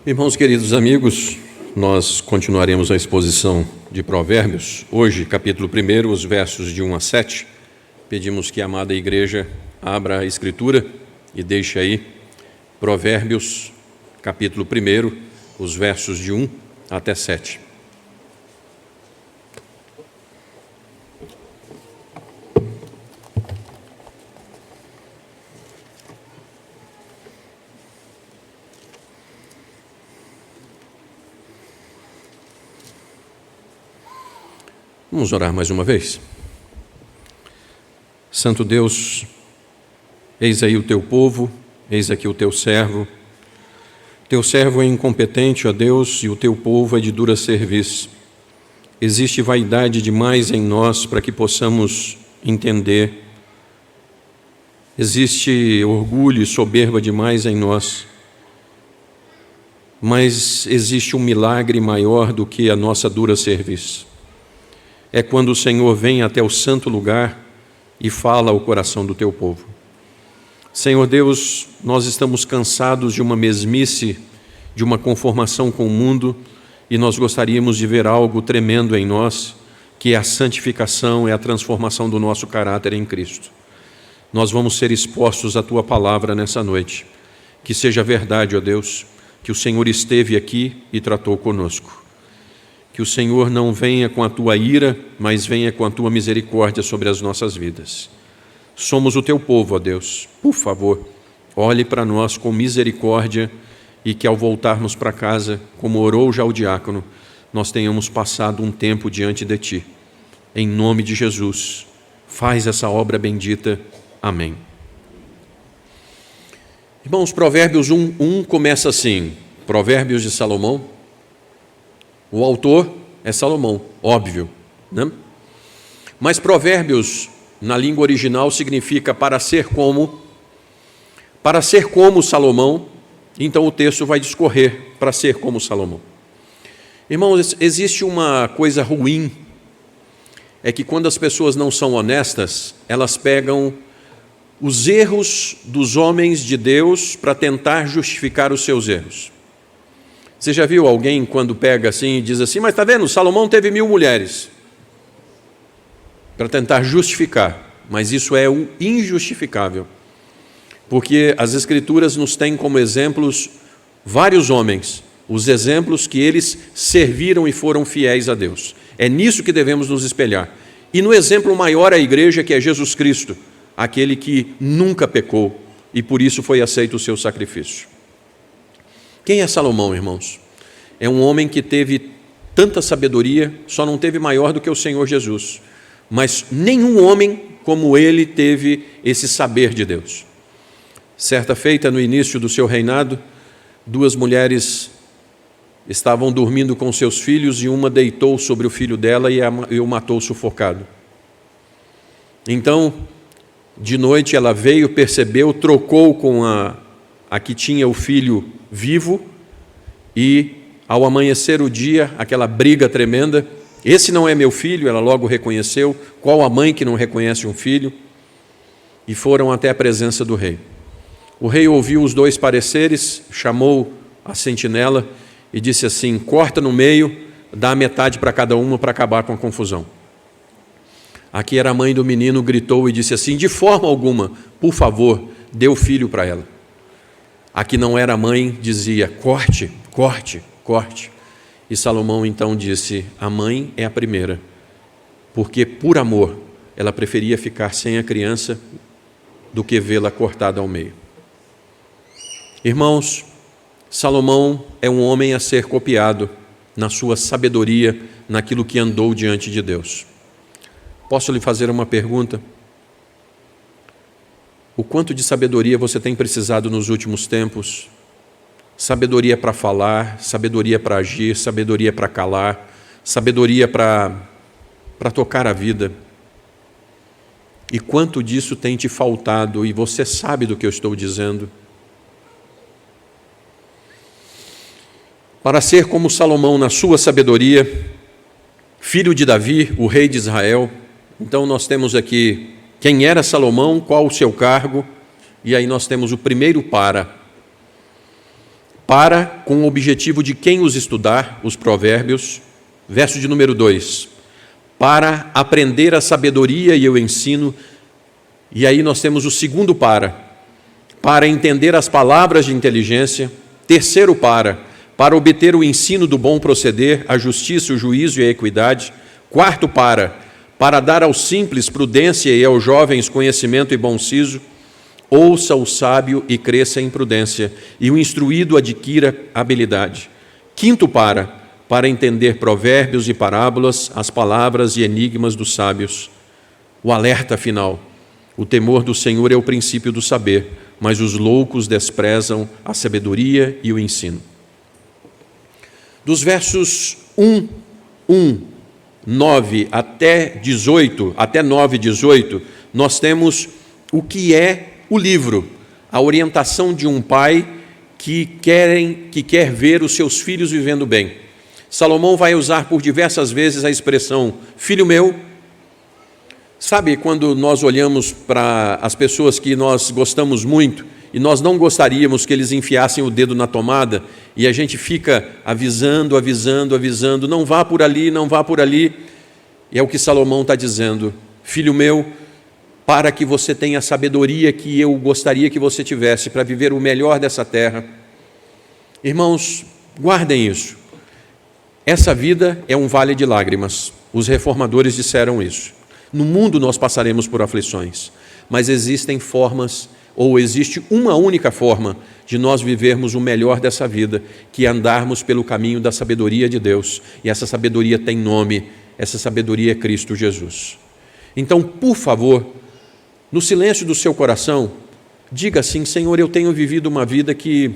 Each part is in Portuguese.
Irmãos queridos amigos, nós continuaremos a exposição de Provérbios. Hoje, capítulo 1, os versos de 1 a 7. Pedimos que a amada igreja abra a Escritura e deixe aí Provérbios, capítulo 1, os versos de 1 até 7. Vamos orar mais uma vez. Santo Deus, eis aí o teu povo, eis aqui o teu servo. Teu servo é incompetente, ó Deus, e o teu povo é de dura cerviz. Existe vaidade demais em nós para que possamos entender. Existe orgulho e soberba demais em nós. Mas existe um milagre maior do que a nossa dura cerviz. É quando o Senhor vem até o santo lugar e fala ao coração do teu povo. Senhor Deus, nós estamos cansados de uma mesmice, de uma conformação com o mundo, e nós gostaríamos de ver algo tremendo em nós, que é a santificação, é a transformação do nosso caráter em Cristo. Nós vamos ser expostos à tua palavra nessa noite. Que seja verdade, ó Deus, que o Senhor esteve aqui e tratou conosco. Que o Senhor não venha com a tua ira, mas venha com a tua misericórdia sobre as nossas vidas. Somos o teu povo, ó Deus. Por favor, olhe para nós com misericórdia e que ao voltarmos para casa, como orou já o diácono, nós tenhamos passado um tempo diante de ti. Em nome de Jesus, faz essa obra bendita. Amém. Irmãos, Provérbios 1 começa assim, Provérbios de Salomão. O autor é Salomão, óbvio, né? Mas Provérbios, na língua original, significa para ser como Salomão. Então o texto vai discorrer para ser como Salomão. Irmãos, existe uma coisa ruim, é que quando as pessoas não são honestas, elas pegam os erros dos homens de Deus para tentar justificar os seus erros. Você já viu alguém quando pega assim e diz assim, mas está vendo, Salomão teve 1000 mulheres, para tentar justificar, mas isso é injustificável, porque as Escrituras nos têm como exemplos vários homens, os exemplos que eles serviram e foram fiéis a Deus. É nisso que devemos nos espelhar. E no exemplo maior a igreja, que é Jesus Cristo, aquele que nunca pecou e por isso foi aceito o seu sacrifício. Quem é Salomão, irmãos? É um homem que teve tanta sabedoria, só não teve maior do que o Senhor Jesus. Mas nenhum homem como ele teve esse saber de Deus. Certa feita, no início do seu reinado, 2 mulheres estavam dormindo com seus filhos e uma deitou sobre o filho dela e o matou sufocado. Então, de noite ela veio, percebeu, trocou com a que tinha o filho vivo, e ao amanhecer o dia, aquela briga tremenda, esse não é meu filho, ela logo reconheceu, qual a mãe que não reconhece um filho, e foram até a presença do rei. O rei ouviu os 2 pareceres, chamou a sentinela e disse assim, corta no meio, dá metade para cada uma para acabar com a confusão. Aqui era a mãe do menino, gritou e disse assim, de forma alguma, por favor, dê o filho para ela. A que não era mãe dizia, corte, corte, corte. E Salomão então disse, a mãe é a primeira, porque por amor ela preferia ficar sem a criança do que vê-la cortada ao meio. Irmãos, Salomão é um homem a ser copiado na sua sabedoria, naquilo que andou diante de Deus. Posso lhe fazer uma pergunta? O quanto de sabedoria você tem precisado nos últimos tempos? Sabedoria para falar, sabedoria para agir, sabedoria para calar, sabedoria para tocar a vida. E quanto disso tem te faltado, e você sabe do que eu estou dizendo? Para ser como Salomão na sua sabedoria, filho de Davi, o rei de Israel. Então nós temos aqui quem era Salomão, qual o seu cargo, e aí nós temos o primeiro com o objetivo de quem os estudar, os provérbios, verso de número 2, para aprender a sabedoria e o ensino, e aí nós temos o segundo para entender as palavras de inteligência, terceiro para obter o ensino do bom proceder, a justiça, o juízo e a equidade, quarto para dar aos simples prudência e aos jovens conhecimento e bom siso, ouça o sábio e cresça em prudência, e o instruído adquira habilidade. Quinto para entender provérbios e parábolas, as palavras e enigmas dos sábios. O alerta final: o temor do Senhor é o princípio do saber, mas os loucos desprezam a sabedoria e o ensino. Dos versos 9 até 9 e 18, nós temos o que é o livro, a orientação de um pai que quer ver os seus filhos vivendo bem. Salomão vai usar por diversas vezes a expressão filho meu. Sabe, quando nós olhamos para as pessoas que nós gostamos muito e nós não gostaríamos que eles enfiassem o dedo na tomada, e a gente fica avisando, não vá por ali, não vá por ali. E é o que Salomão está dizendo: filho meu, para que você tenha a sabedoria que eu gostaria que você tivesse para viver o melhor dessa terra. Irmãos, guardem isso. Essa vida é um vale de lágrimas. Os reformadores disseram isso. No mundo nós passaremos por aflições, mas existem formas, ou existe uma única forma de nós vivermos o melhor dessa vida, que é andarmos pelo caminho da sabedoria de Deus. E essa sabedoria tem nome, essa sabedoria é Cristo Jesus. Então, por favor, no silêncio do seu coração, diga assim: Senhor, eu tenho vivido uma vida que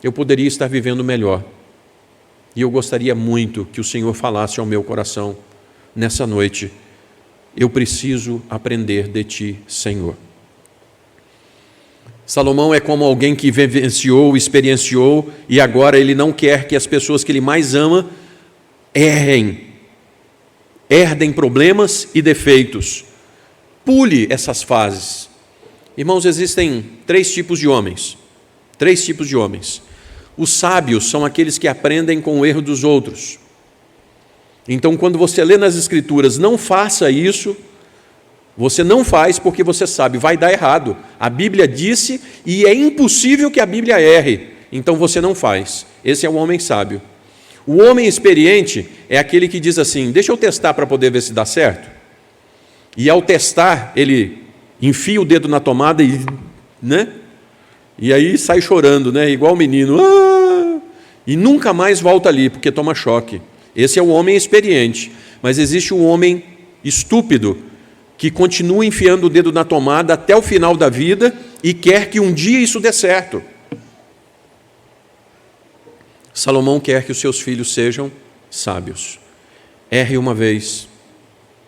eu poderia estar vivendo melhor. E eu gostaria muito que o Senhor falasse ao meu coração nessa noite: eu preciso aprender de Ti, Senhor. Salomão é como alguém que vivenciou, experienciou, e agora ele não quer que as pessoas que ele mais ama herdem problemas e defeitos. Pule essas fases. Irmãos, existem três tipos de homens. Os sábios são aqueles que aprendem com o erro dos outros. Então, quando você lê nas Escrituras, não faça isso, você não faz porque você sabe, vai dar errado. A Bíblia disse e é impossível que a Bíblia erre. Então você não faz. Esse é o homem sábio. O homem experiente é aquele que diz assim: deixa eu testar para poder ver se dá certo. E ao testar, ele enfia o dedo na tomada e aí sai chorando, igual o menino. E nunca mais volta ali, porque toma choque. Esse é o homem experiente. Mas existe um homem estúpido que continua enfiando o dedo na tomada até o final da vida e quer que um dia isso dê certo. Salomão quer que os seus filhos sejam sábios. Erre uma vez,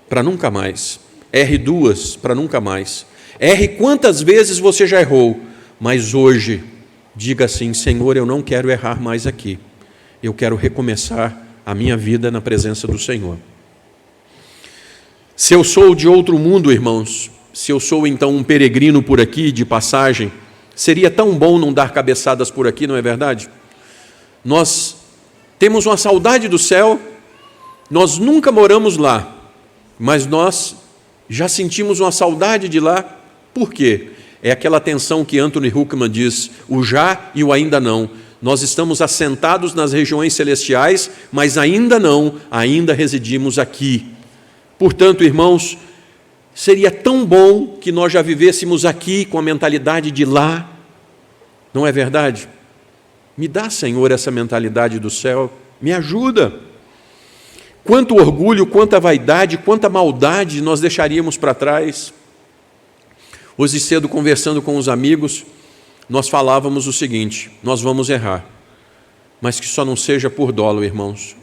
para nunca mais. Erre duas, para nunca mais. Erre quantas vezes você já errou, mas hoje diga assim: Senhor, eu não quero errar mais aqui. Eu quero recomeçar a minha vida na presença do Senhor. Se eu sou de outro mundo, irmãos, se eu sou então um peregrino por aqui, de passagem, seria tão bom não dar cabeçadas por aqui, não é verdade? Nós temos uma saudade do céu, nós nunca moramos lá, mas nós já sentimos uma saudade de lá. Por quê? É aquela tensão que Anthony Huckman diz, o já e o ainda não. Nós estamos assentados nas regiões celestiais, mas ainda não, ainda residimos aqui. Portanto, irmãos, seria tão bom que nós já vivêssemos aqui com a mentalidade de lá, não é verdade? Me dá, Senhor, essa mentalidade do céu, me ajuda. Quanto orgulho, quanta vaidade, quanta maldade nós deixaríamos para trás. Hoje cedo, conversando com os amigos, nós falávamos o seguinte: nós vamos errar, mas que só não seja por dolo, irmãos,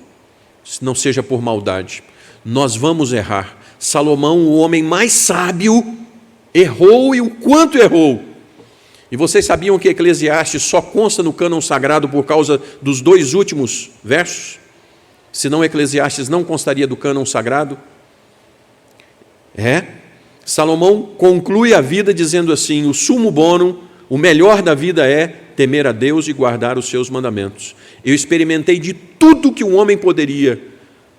não seja por maldade. Nós vamos errar. Salomão, o homem mais sábio, errou, e o quanto errou. E vocês sabiam que Eclesiastes só consta no cânon sagrado por causa dos 2 últimos versos? Senão Eclesiastes não constaria do cânon sagrado? Salomão conclui a vida dizendo assim: o sumo bonum, o melhor da vida é temer a Deus e guardar os seus mandamentos. Eu experimentei de tudo que um homem poderia,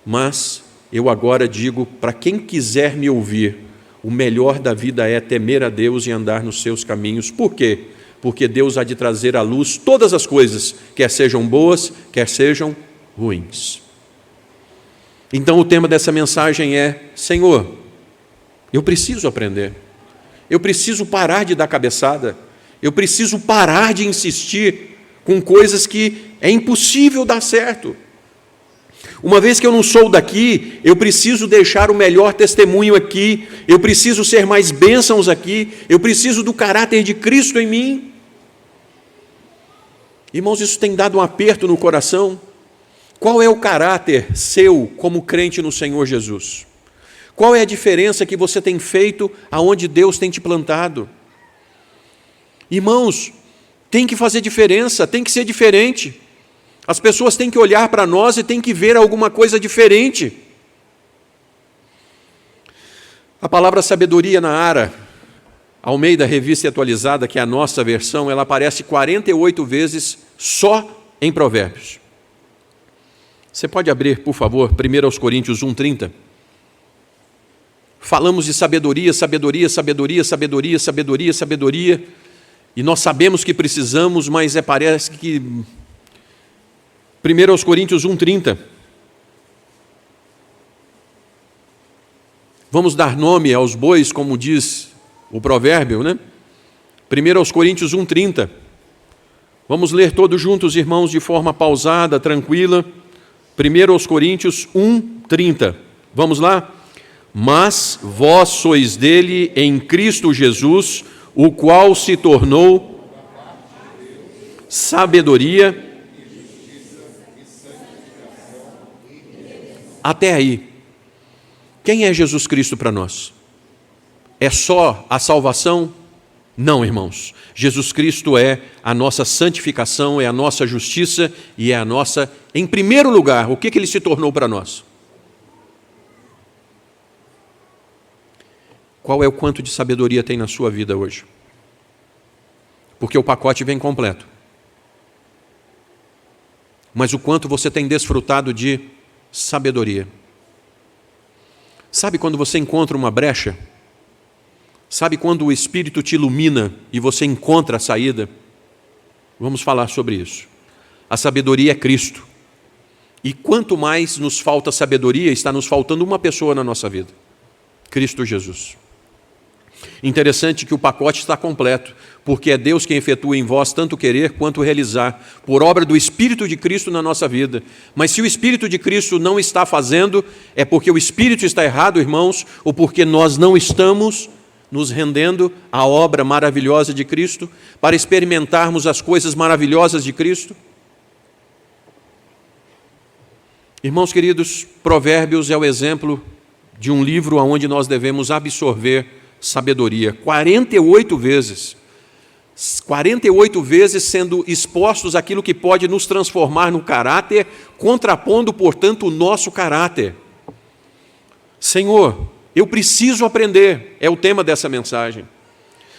mas eu agora digo para quem quiser me ouvir, o melhor da vida é temer a Deus e andar nos seus caminhos. Por quê? Porque Deus há de trazer à luz todas as coisas, quer sejam boas, quer sejam ruins. Então o tema dessa mensagem é: Senhor, eu preciso aprender, eu preciso parar de dar cabeçada, eu preciso parar de insistir com coisas que é impossível dar certo. Uma vez que eu não sou daqui, eu preciso deixar o melhor testemunho aqui, eu preciso ser mais bênçãos aqui, eu preciso do caráter de Cristo em mim. Irmãos, isso tem dado um aperto no coração. Qual é o caráter seu como crente no Senhor Jesus? Qual é a diferença que você tem feito aonde Deus tem te plantado? Irmãos, tem que fazer diferença, tem que ser diferente. As pessoas têm que olhar para nós e têm que ver alguma coisa diferente. A palavra sabedoria na ARA, Almeida Revista Atualizada, que é a nossa versão, ela aparece 48 vezes só em Provérbios. Você pode abrir, por favor, 1 Coríntios 1:30. Falamos de sabedoria, sabedoria, sabedoria, sabedoria, sabedoria, sabedoria, e nós sabemos que precisamos, mas parece que 1 Coríntios 1:30. Vamos dar nome aos bois, como diz o provérbio, né? 1 Coríntios 1:30. Vamos ler todos juntos, irmãos, de forma pausada, tranquila. 1 Coríntios 1:30. Vamos lá? Mas vós sois dele em Cristo Jesus, o qual se tornou sabedoria. Até aí, quem é Jesus Cristo para nós? É só a salvação? Não, irmãos. Jesus Cristo é a nossa santificação, é a nossa justiça e é a nossa, em primeiro lugar, o que Ele se tornou para nós? Qual é o quanto de sabedoria tem na sua vida hoje? Porque o pacote vem completo. Mas o quanto você tem desfrutado de sabedoria? Sabe quando você encontra uma brecha? Sabe quando o Espírito te ilumina e você encontra a saída? Vamos falar sobre isso. A sabedoria é Cristo. E quanto mais nos falta sabedoria, está nos faltando uma pessoa na nossa vida: Cristo Jesus. Interessante que o pacote está completo, porque é Deus quem efetua em vós tanto querer quanto realizar, por obra do Espírito de Cristo na nossa vida. Mas se o Espírito de Cristo não está fazendo, é porque o Espírito está errado, irmãos, ou porque nós não estamos nos rendendo à obra maravilhosa de Cristo, para experimentarmos as coisas maravilhosas de Cristo. Irmãos queridos, Provérbios é o exemplo de um livro onde nós devemos absorver sabedoria. 48 vezes. 48 vezes sendo expostos àquilo que pode nos transformar no caráter, contrapondo, portanto, o nosso caráter. Senhor, eu preciso aprender, é o tema dessa mensagem.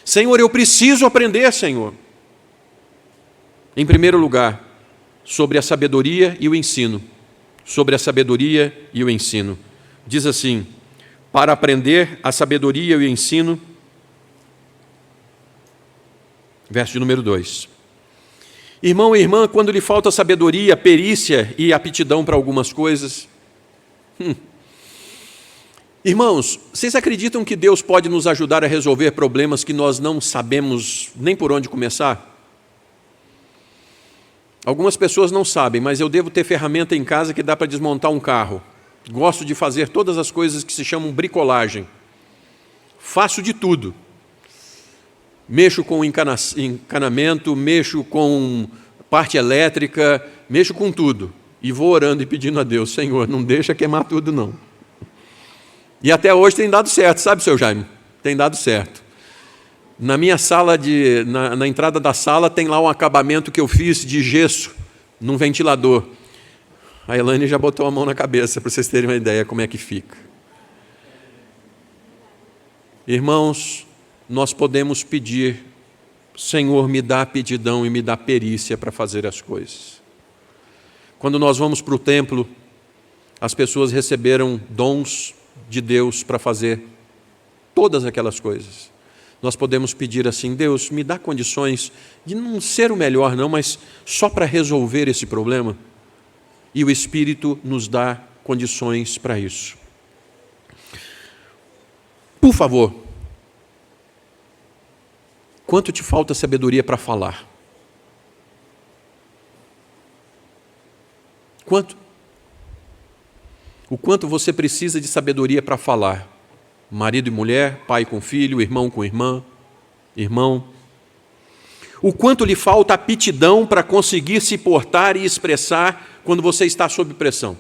Senhor, eu preciso aprender, Senhor. Em primeiro lugar, sobre a sabedoria e o ensino. Sobre a sabedoria e o ensino. Diz assim: para aprender a sabedoria e o ensino, verso de número 2. Irmão e irmã, quando lhe falta sabedoria, perícia e aptidão para algumas coisas, irmãos, vocês acreditam que Deus pode nos ajudar a resolver problemas que nós não sabemos nem por onde começar? Algumas pessoas não sabem, mas eu devo ter ferramenta em casa que dá para desmontar um carro. Gosto de fazer todas as coisas que se chamam bricolagem. Faço de tudo. Mexo com encanamento, mexo com parte elétrica, mexo com tudo. E vou orando e pedindo a Deus: Senhor, não deixa queimar tudo não. E até hoje tem dado certo, sabe, seu Jaime? Tem dado certo. Na minha sala, na entrada da sala, tem lá um acabamento que eu fiz de gesso, num ventilador. A Elaine já botou a mão na cabeça, para vocês terem uma ideia como é que fica. Irmãos, nós podemos pedir Senhor, me dá aptidão e me dá perícia para fazer as coisas. Quando nós vamos para o templo, as pessoas receberam dons de Deus para fazer todas aquelas coisas. Nós podemos pedir assim: Deus, me dá condições de não ser o melhor não, mas só para resolver esse problema. E o Espírito nos dá condições para isso. Por favor, quanto te falta sabedoria para falar? Quanto? O quanto você precisa de sabedoria para falar? Marido e mulher, pai com filho, irmão com irmã, irmão. O quanto lhe falta aptidão para conseguir se portar e expressar quando você está sob pressão?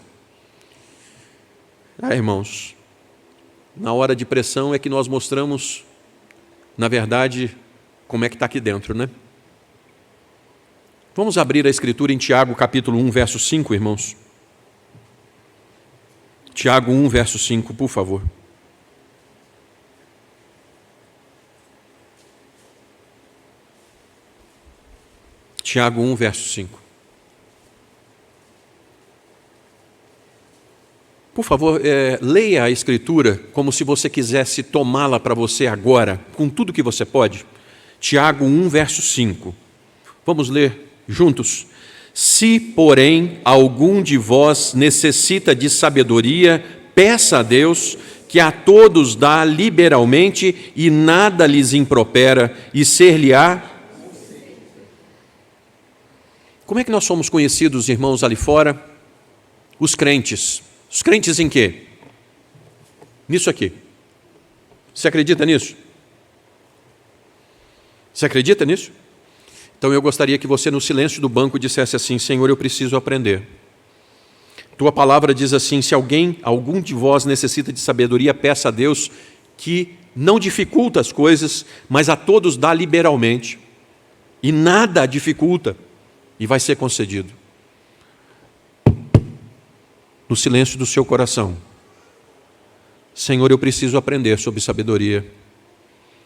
Irmãos, na hora de pressão é que nós mostramos, na verdade, como é que está aqui dentro, né? Vamos abrir a Escritura em Tiago, capítulo 1, verso 5, irmãos. Tiago 1, verso 5, por favor. Tiago 1, verso 5. Por favor, leia a Escritura como se você quisesse tomá-la para você agora, com tudo que você pode. Tiago 1, verso 5. Vamos ler juntos. Se, porém, algum de vós necessita de sabedoria, peça a Deus, que a todos dá liberalmente e nada lhes impropera, e ser-lhe-á. Como é que nós somos conhecidos, irmãos, ali fora? Os crentes. Os crentes em quê? Nisso aqui. Você acredita nisso? Você acredita nisso? Então eu gostaria que você, no silêncio do banco, dissesse assim: Senhor, eu preciso aprender. Tua palavra diz assim: se algum de vós necessita de sabedoria, peça a Deus, que não dificulta as coisas, mas a todos dá liberalmente, e nada dificulta, e vai ser concedido. No silêncio do seu coração: Senhor, eu preciso aprender sobre sabedoria.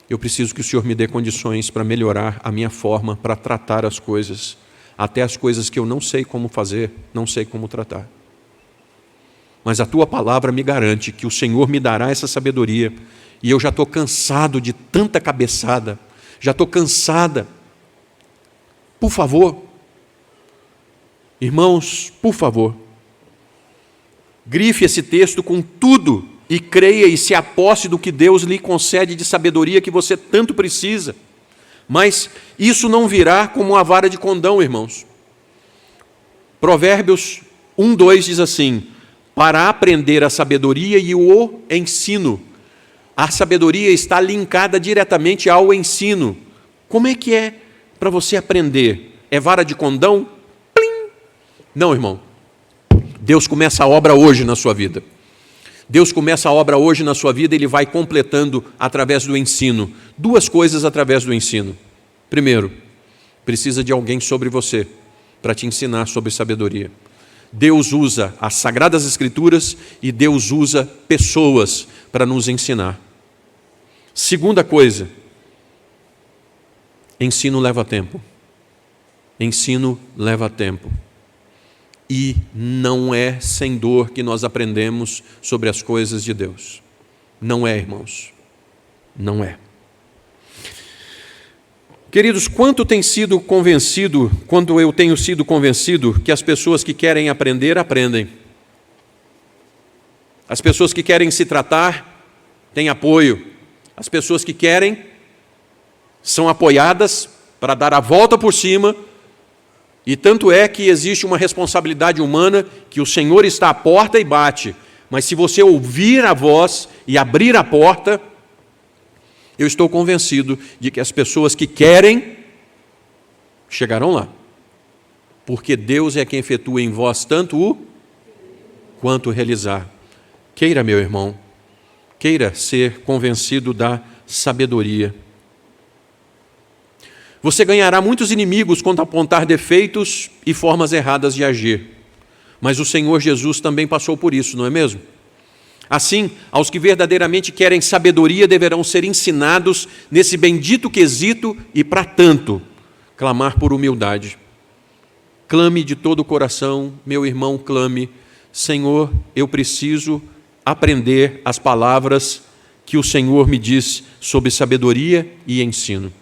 Eu preciso que o Senhor me dê condições para melhorar a minha forma, para tratar as coisas, até as coisas que eu não sei como fazer, não sei como tratar. Mas a Tua palavra me garante que o Senhor me dará essa sabedoria, e eu já estou cansado de tanta cabeçada, já estou cansada. Por favor, irmãos, por favor, grife esse texto com tudo e creia e se aposse do que Deus lhe concede de sabedoria que você tanto precisa. Mas isso não virá como uma vara de condão, irmãos. Provérbios 1:2 diz assim: para aprender a sabedoria e o ensino. A sabedoria está linkada diretamente ao ensino. Como é que é para você aprender? É vara de condão? Plim! Não, irmão. Deus começa a obra hoje na sua vida. Deus começa a obra hoje na sua vida e Ele vai completando através do ensino. Duas coisas através do ensino. Primeiro, precisa de alguém sobre você para te ensinar sobre sabedoria. Deus usa as Sagradas Escrituras e Deus usa pessoas para nos ensinar. Segunda coisa, ensino leva tempo. Ensino leva tempo. E não é sem dor que nós aprendemos sobre as coisas de Deus. Não é, irmãos. Não é. Queridos, quando eu tenho sido convencido que as pessoas que querem aprender, aprendem. As pessoas que querem se tratar, têm apoio. As pessoas que querem, são apoiadas para dar a volta por cima. E tanto é que existe uma responsabilidade humana que o Senhor está à porta e bate. Mas se você ouvir a voz e abrir a porta, eu estou convencido de que as pessoas que querem chegarão lá. Porque Deus é quem efetua em vós tanto o quanto o realizar. Queira, meu irmão, queira ser convencido da sabedoria. Você ganhará muitos inimigos quando apontar defeitos e formas erradas de agir. Mas o Senhor Jesus também passou por isso, não é mesmo? Assim, aos que verdadeiramente querem sabedoria deverão ser ensinados nesse bendito quesito e, para tanto, clamar por humildade. Clame de todo o coração, meu irmão, clame: Senhor, eu preciso aprender as palavras que o Senhor me diz sobre sabedoria e ensino.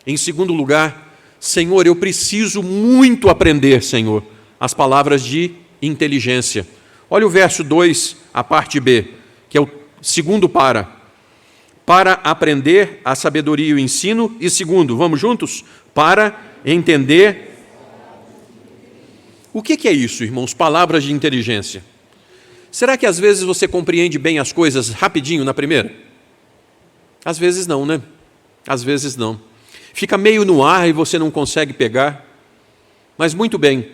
Em segundo lugar, Senhor, eu preciso muito aprender, Senhor, as palavras de inteligência. Olha o verso 2, a parte B, que é o segundo para aprender a sabedoria e o ensino, e segundo, vamos juntos? Para entender. O que é isso, irmãos? Palavras de inteligência. Será que às vezes você compreende bem as coisas rapidinho na primeira? Às vezes não, né? Às vezes não. Fica meio no ar e você não consegue pegar. Mas muito bem,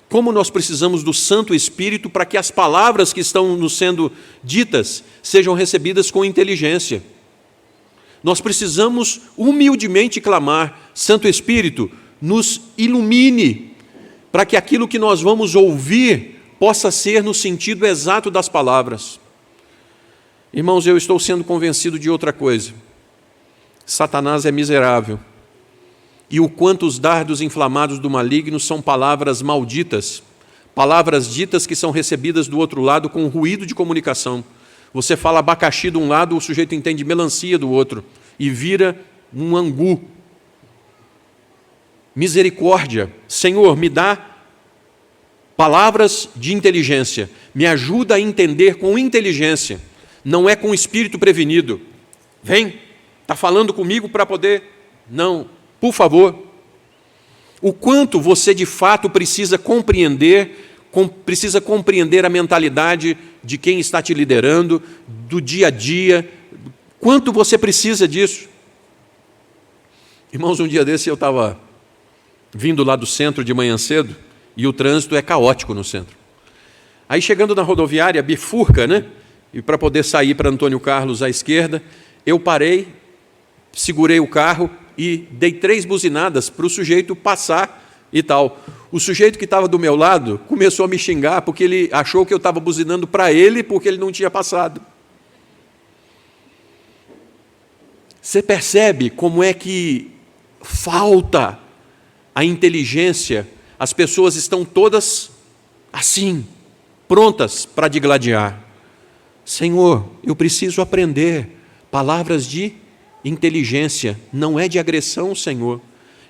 como nós precisamos do Santo Espírito para que as palavras que estão nos sendo ditas sejam recebidas com inteligência. Nós precisamos humildemente clamar: Santo Espírito, nos ilumine, para que aquilo que nós vamos ouvir possa ser no sentido exato das palavras. Irmãos, eu estou sendo convencido de outra coisa. Satanás é miserável. E o quanto os dardos inflamados do maligno são palavras malditas, palavras ditas que são recebidas do outro lado com ruído de comunicação. Você fala abacaxi de um lado, o sujeito entende melancia do outro e vira um angu. Misericórdia. Senhor, me dá palavras de inteligência, me ajuda a entender com inteligência, não é com espírito prevenido. Vem, está falando comigo para poder... Não, por favor. O quanto você de fato precisa compreender a mentalidade de quem está te liderando, do dia a dia, quanto você precisa disso. Irmãos, um dia desse eu estava vindo lá do centro de manhã cedo, e o trânsito é caótico no centro. Aí chegando na rodoviária, bifurca, né? E para poder sair para Antônio Carlos à esquerda, eu parei, segurei o carro e dei 3 buzinadas para o sujeito passar e tal. O sujeito que estava do meu lado começou a me xingar porque ele achou que eu estava buzinando para ele porque ele não tinha passado. Você percebe como é que falta a inteligência? As pessoas estão todas assim, prontas para digladiar. Senhor, eu preciso aprender palavras de inteligência, não é de agressão, Senhor.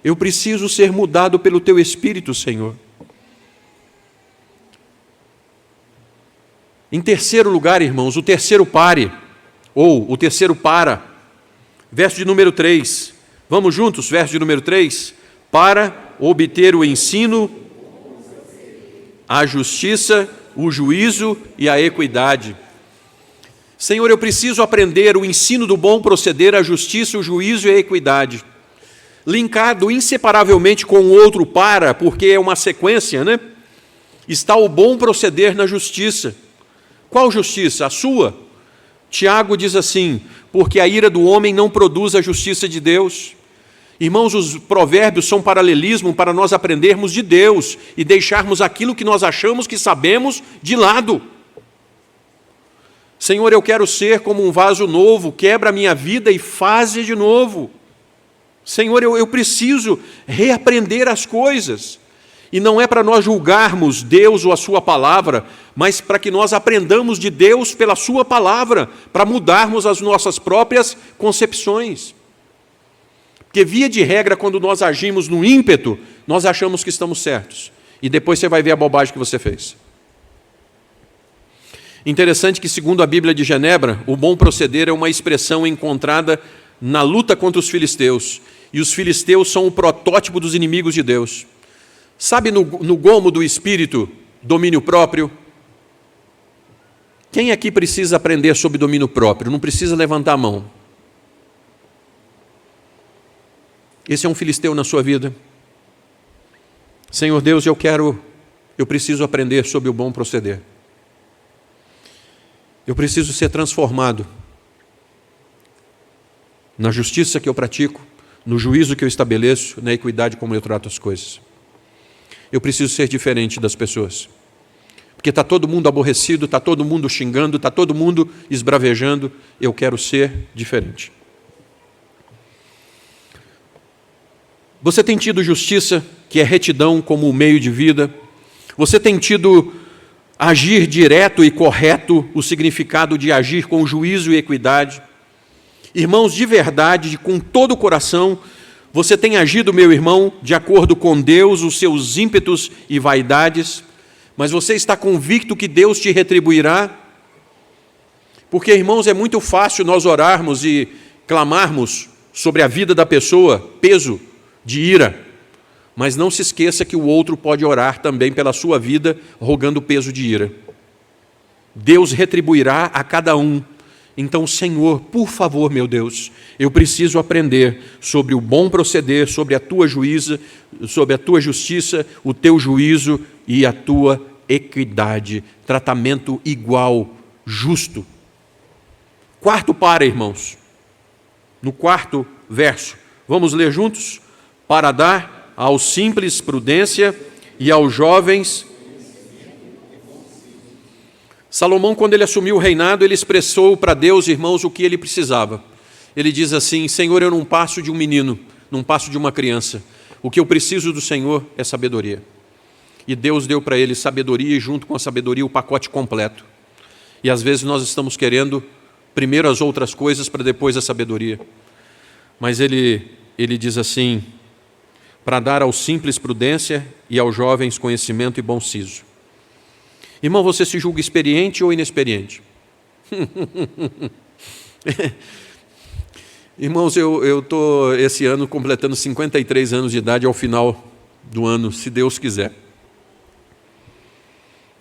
Eu preciso ser mudado pelo Teu Espírito, Senhor. Em terceiro lugar, irmãos, o terceiro pare, ou o terceiro para, verso de número 3. Vamos juntos, verso de número 3. Para obter o ensino, a justiça, o juízo e a equidade. Senhor, eu preciso aprender o ensino do bom proceder, a justiça, o juízo e a equidade. Linkado inseparavelmente com o outro para, porque é uma sequência, né? Está o bom proceder na justiça. Qual justiça? A sua. Tiago diz assim: porque a ira do homem não produz a justiça de Deus. Irmãos, os provérbios são paralelismo para nós aprendermos de Deus e deixarmos aquilo que nós achamos que sabemos de lado. Senhor, eu quero ser como um vaso novo, quebra a minha vida e faze de novo. Senhor, eu preciso reaprender as coisas. E não é para nós julgarmos Deus ou a sua palavra, mas para que nós aprendamos de Deus pela sua palavra, para mudarmos as nossas próprias concepções. Porque, via de regra, quando nós agimos no ímpeto, nós achamos que estamos certos. E depois você vai ver a bobagem que você fez. Interessante que, segundo a Bíblia de Genebra, o bom proceder é uma expressão encontrada na luta contra os filisteus. E os filisteus são o protótipo dos inimigos de Deus. Sabe no gomo do espírito, domínio próprio? Quem aqui precisa aprender sobre domínio próprio? Não precisa levantar a mão. Esse é um filisteu na sua vida. Senhor Deus, eu preciso aprender sobre o bom proceder. Eu preciso ser transformado na justiça que eu pratico, no juízo que eu estabeleço, na equidade como eu trato as coisas. Eu preciso ser diferente das pessoas. Porque está todo mundo aborrecido, está todo mundo xingando, está todo mundo esbravejando. Eu quero ser diferente. Você tem tido justiça, que é retidão, como meio de vida? Você tem tido agir direto e correto, o significado de agir com juízo e equidade? Irmãos, de verdade, com todo o coração, você tem agido, meu irmão, de acordo com Deus, os seus ímpetos e vaidades, mas você está convicto que Deus te retribuirá? Porque, irmãos, é muito fácil nós orarmos e clamarmos sobre a vida da pessoa, peso de ira, mas não se esqueça que o outro pode orar também pela sua vida, rogando peso de ira. Deus retribuirá a cada um. Então, Senhor, por favor, meu Deus, eu preciso aprender sobre o bom proceder, sobre a tua juíza, sobre a tua justiça, o teu juízo e a tua equidade, tratamento igual, justo. Quarto para, irmãos, no quarto verso, vamos ler juntos? Para dar aos simples prudência e aos jovens. Salomão, quando ele assumiu o reinado, ele expressou para Deus, irmãos, o que ele precisava. Ele diz assim: Senhor, eu não passo de um menino, não passo de uma criança. O que eu preciso do Senhor é sabedoria. E Deus deu para ele sabedoria e junto com a sabedoria o pacote completo. E às vezes nós estamos querendo primeiro as outras coisas para depois a sabedoria. Mas ele diz assim: para dar aos simples prudência e aos jovens conhecimento e bom siso. Irmão, você se julga experiente ou inexperiente? Irmãos, eu estou esse ano completando 53 anos de idade ao final do ano, se Deus quiser.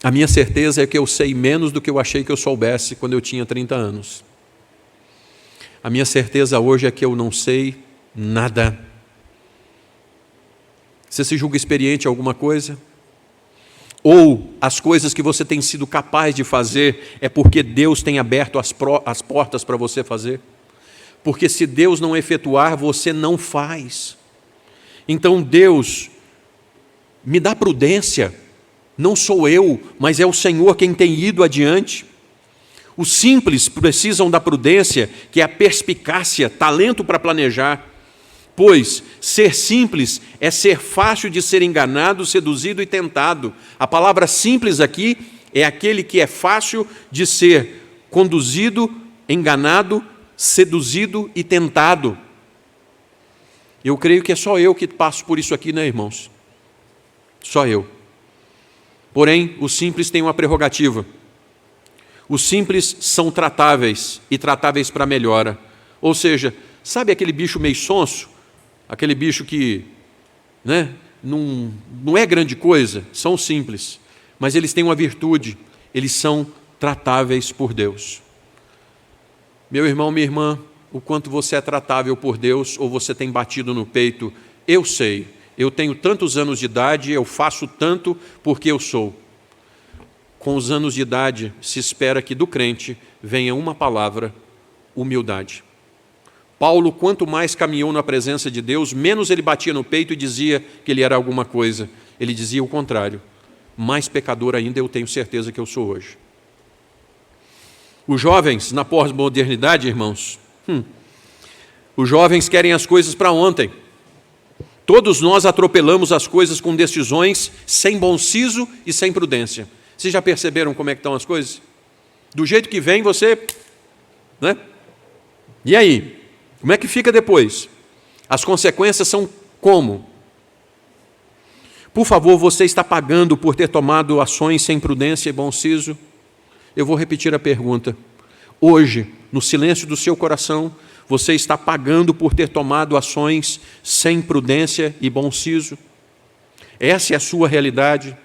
A minha certeza é que eu sei menos do que eu achei que eu soubesse quando eu tinha 30 anos. A minha certeza hoje é que eu não sei nada. Você se julga experiente em alguma coisa? Ou as coisas que você tem sido capaz de fazer é porque Deus tem aberto as portas para você fazer? Porque se Deus não efetuar, você não faz. Então Deus, me dá prudência, não sou eu, mas é o Senhor quem tem ido adiante. Os simples precisam da prudência, que é a perspicácia, talento para planejar. Pois ser simples é ser fácil de ser enganado, seduzido e tentado. A palavra simples aqui é aquele que é fácil de ser conduzido, enganado, seduzido e tentado. Eu creio que é só eu que passo por isso aqui, né, irmãos? Só eu. Porém, os simples têm uma prerrogativa. Os simples são tratáveis e tratáveis para melhora. Ou seja, sabe aquele bicho meio sonso? Aquele bicho que não é grande coisa, são simples, mas eles têm uma virtude, eles são tratáveis por Deus. Meu irmão, minha irmã, o quanto você é tratável por Deus, ou você tem batido no peito, eu sei, eu tenho tantos anos de idade, eu faço tanto porque eu sou. Com os anos de idade, se espera que do crente venha uma palavra: humildade. Paulo, quanto mais caminhou na presença de Deus, menos ele batia no peito e dizia que ele era alguma coisa. Ele dizia o contrário: mais pecador ainda eu tenho certeza que eu sou hoje. Os jovens, na pós-modernidade, irmãos, os jovens querem as coisas para ontem. Todos nós atropelamos as coisas com decisões sem bom siso e sem prudência. Vocês já perceberam como é que estão as coisas? Do jeito que vem, você... E aí? Como é que fica depois? As consequências são como? Por favor, você está pagando por ter tomado ações sem prudência e bom siso? Eu vou repetir a pergunta. Hoje, no silêncio do seu coração, você está pagando por ter tomado ações sem prudência e bom siso? Essa é a sua realidade?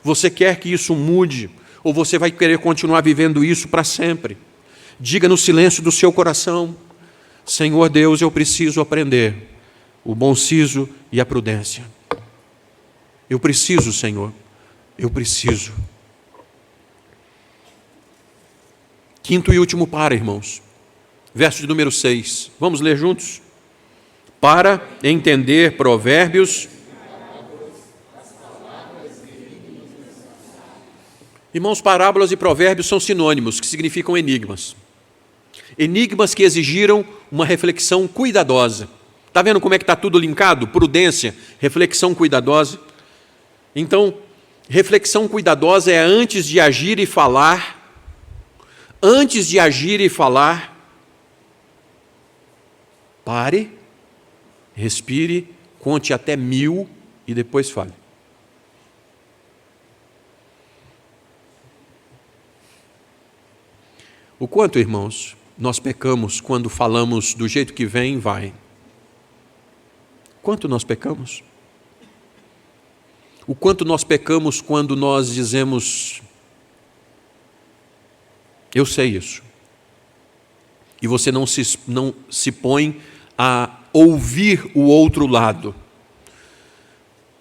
Você quer que isso mude? Ou você vai querer continuar vivendo isso para sempre? Diga no silêncio do seu coração: Senhor Deus, eu preciso aprender o bom siso e a prudência. Eu preciso, Senhor, eu preciso. Quinto e último para, irmãos. Verso de número 6. Vamos ler juntos? Para entender provérbios. Irmãos, parábolas e provérbios são sinônimos, que significam enigmas. Enigmas que exigiram uma reflexão cuidadosa. Está vendo como é que está tudo linkado? Prudência, reflexão cuidadosa. Então, reflexão cuidadosa é antes de agir e falar. Antes de agir e falar, pare, respire, conte até 1000 e depois fale. O quanto, irmãos, nós pecamos quando falamos do jeito que vem, vai. Quanto nós pecamos? O quanto nós pecamos quando nós dizemos, eu sei isso. E você não se põe a ouvir o outro lado.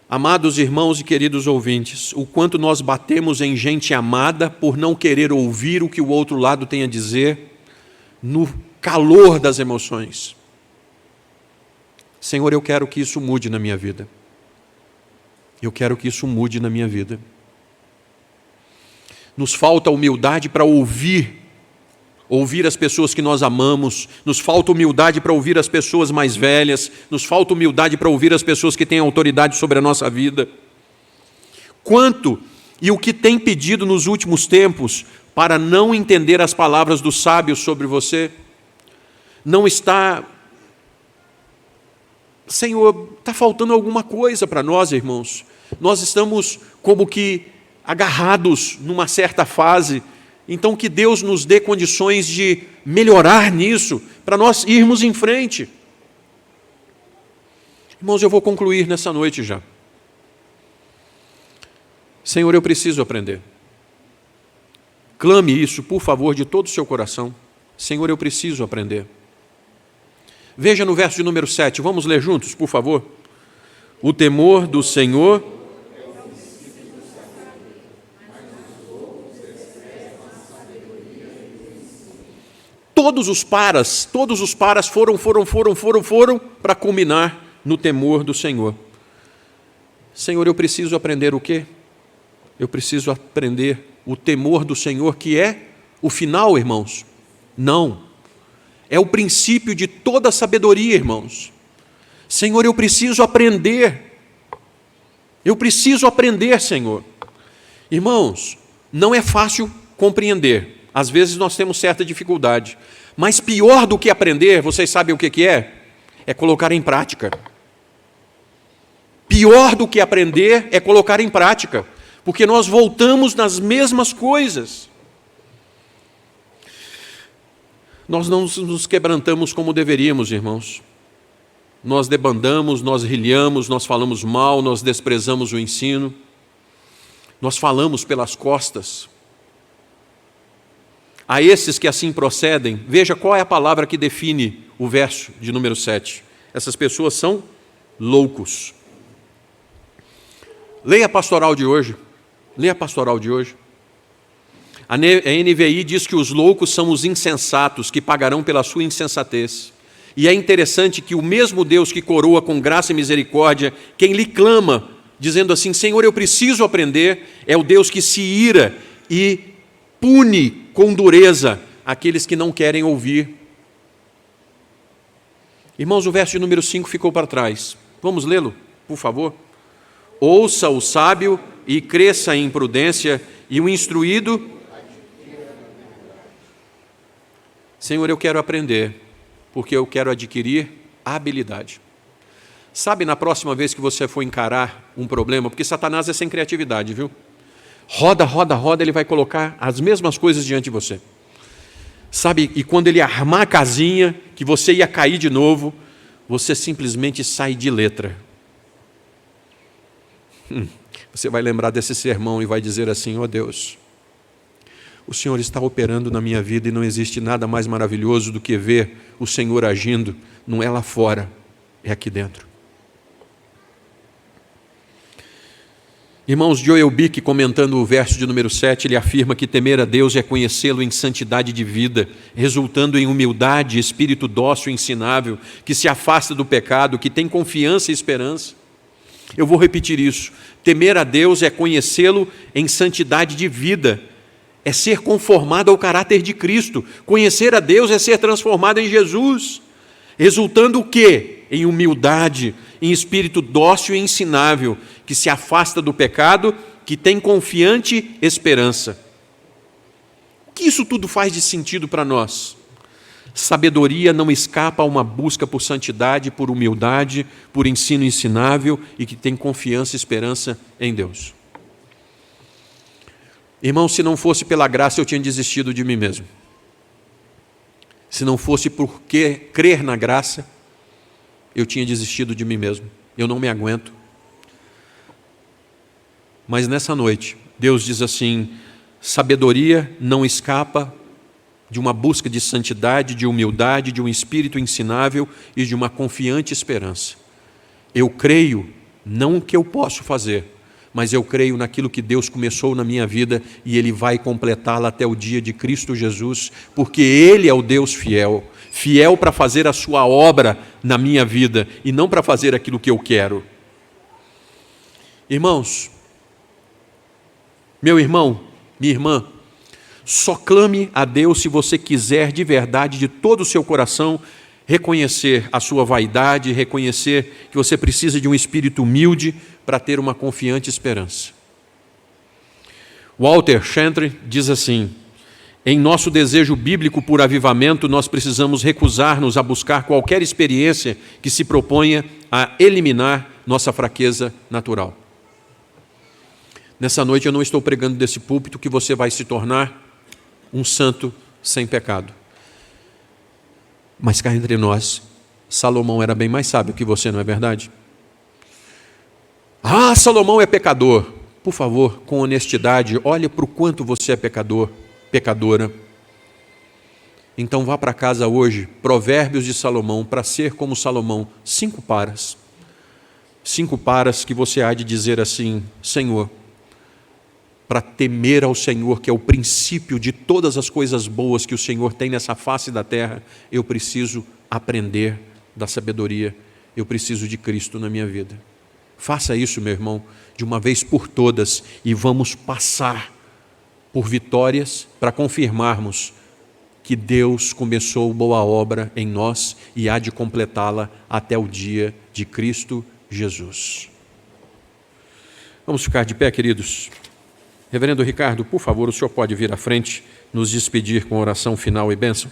Amados irmãos e queridos ouvintes, o quanto nós batemos em gente amada por não querer ouvir o que o outro lado tem a dizer no calor das emoções. Senhor, eu quero que isso mude na minha vida. Eu quero que isso mude na minha vida. Nos falta humildade para ouvir as pessoas que nós amamos, nos falta humildade para ouvir as pessoas mais velhas, nos falta humildade para ouvir as pessoas que têm autoridade sobre a nossa vida. Quanto e o que tem pedido nos últimos tempos para não entender as palavras dos sábios sobre você? Não está... Senhor, está faltando alguma coisa para nós, irmãos. Nós estamos como que agarrados numa certa fase. Então que Deus nos dê condições de melhorar nisso, para nós irmos em frente. Irmãos, eu vou concluir nessa noite já. Senhor, eu preciso aprender. Clame isso, por favor, de todo o seu coração. Senhor, eu preciso aprender. Veja no verso de número 7, vamos ler juntos, por favor. O temor do Senhor... Todos os paras foram para culminar no temor do Senhor. Senhor, eu preciso aprender o quê? Eu preciso aprender o temor do Senhor, que é o final, irmãos? Não. É o princípio de toda a sabedoria, irmãos. Senhor, eu preciso aprender. Eu preciso aprender, Senhor. Irmãos, não é fácil compreender. Às vezes nós temos certa dificuldade. Mas pior do que aprender, vocês sabem o que é? É colocar em prática. Pior do que aprender é colocar em prática. Porque nós voltamos nas mesmas coisas. Nós não nos quebrantamos como deveríamos, irmãos. Nós debandamos, nós rilhamos, nós falamos mal, nós desprezamos o ensino. Nós falamos pelas costas. A esses que assim procedem, veja qual é a palavra que define o verso de número 7. Essas pessoas são loucos. Leia a pastoral de hoje. Leia a pastoral de hoje. A NVI diz que os loucos são os insensatos, que pagarão pela sua insensatez. E é interessante que o mesmo Deus que coroa com graça e misericórdia, quem lhe clama, dizendo assim, Senhor, eu preciso aprender, é o Deus que se ira e pune com dureza aqueles que não querem ouvir. Irmãos, o verso de número 5 ficou para trás. Vamos lê-lo, por favor? Ouça o sábio e cresça em prudência, e o instruído... Senhor, eu quero aprender, porque eu quero adquirir habilidade. Sabe, na próxima vez que você for encarar um problema, porque Satanás é sem criatividade, viu? Roda, ele vai colocar as mesmas coisas diante de você. Sabe, e quando ele armar a casinha, que você ia cair de novo, você simplesmente sai de letra. Você vai lembrar desse sermão e vai dizer assim, ó Deus, o Senhor está operando na minha vida e não existe nada mais maravilhoso do que ver o Senhor agindo, não é lá fora, é aqui dentro. Irmãos, Joel Bick, comentando o verso de número 7, ele afirma que temer a Deus é conhecê-lo em santidade de vida, resultando em humildade, espírito dócil e ensinável, que se afasta do pecado, que tem confiança e esperança. Eu vou repetir isso. Temer a Deus é conhecê-lo em santidade de vida, é ser conformado ao caráter de Cristo. Conhecer a Deus é ser transformado em Jesus, resultando o quê? Em humildade, em espírito dócil e ensinável, que se afasta do pecado, que tem confiante esperança. O que isso tudo faz de sentido para nós? Sabedoria não escapa a uma busca por santidade, por humildade, por ensino ensinável e que tem confiança e esperança em Deus. Irmão, se não fosse pela graça, eu tinha desistido de mim mesmo. Se não fosse por crer na graça, eu tinha desistido de mim mesmo. Eu não me aguento. Mas nessa noite, Deus diz assim: sabedoria não escapa de uma busca de santidade, de humildade, de um espírito ensinável e de uma confiante esperança. Eu creio, não o que eu posso fazer, mas eu creio naquilo que Deus começou na minha vida e Ele vai completá-la até o dia de Cristo Jesus, porque Ele é o Deus fiel, fiel para fazer a sua obra na minha vida e não para fazer aquilo que eu quero. Irmãos, meu irmão, minha irmã, só clame a Deus se você quiser de verdade, de todo o seu coração, reconhecer a sua vaidade, reconhecer que você precisa de um espírito humilde para ter uma confiante esperança. Walter Chantre diz assim: em nosso desejo bíblico por avivamento, nós precisamos recusar-nos a buscar qualquer experiência que se proponha a eliminar nossa fraqueza natural. Nessa noite eu não estou pregando desse púlpito que você vai se tornar um santo sem pecado. Mas cá entre nós, Salomão era bem mais sábio que você, não é verdade? Ah, Salomão é pecador. Por favor, com honestidade, olhe para o quanto você é pecador, pecadora. Então vá para casa hoje, Provérbios de Salomão, para ser como Salomão, 5 paras. 5 paras que você há de dizer assim: Senhor, para temer ao Senhor, que é o princípio de todas as coisas boas que o Senhor tem nessa face da terra, eu preciso aprender da sabedoria, eu preciso de Cristo na minha vida. Faça isso, meu irmão, de uma vez por todas, e vamos passar por vitórias para confirmarmos que Deus começou boa obra em nós e há de completá-la até o dia de Cristo Jesus. Vamos ficar de pé, queridos? Reverendo Ricardo, por favor, o senhor pode vir à frente, nos despedir com oração final e bênção?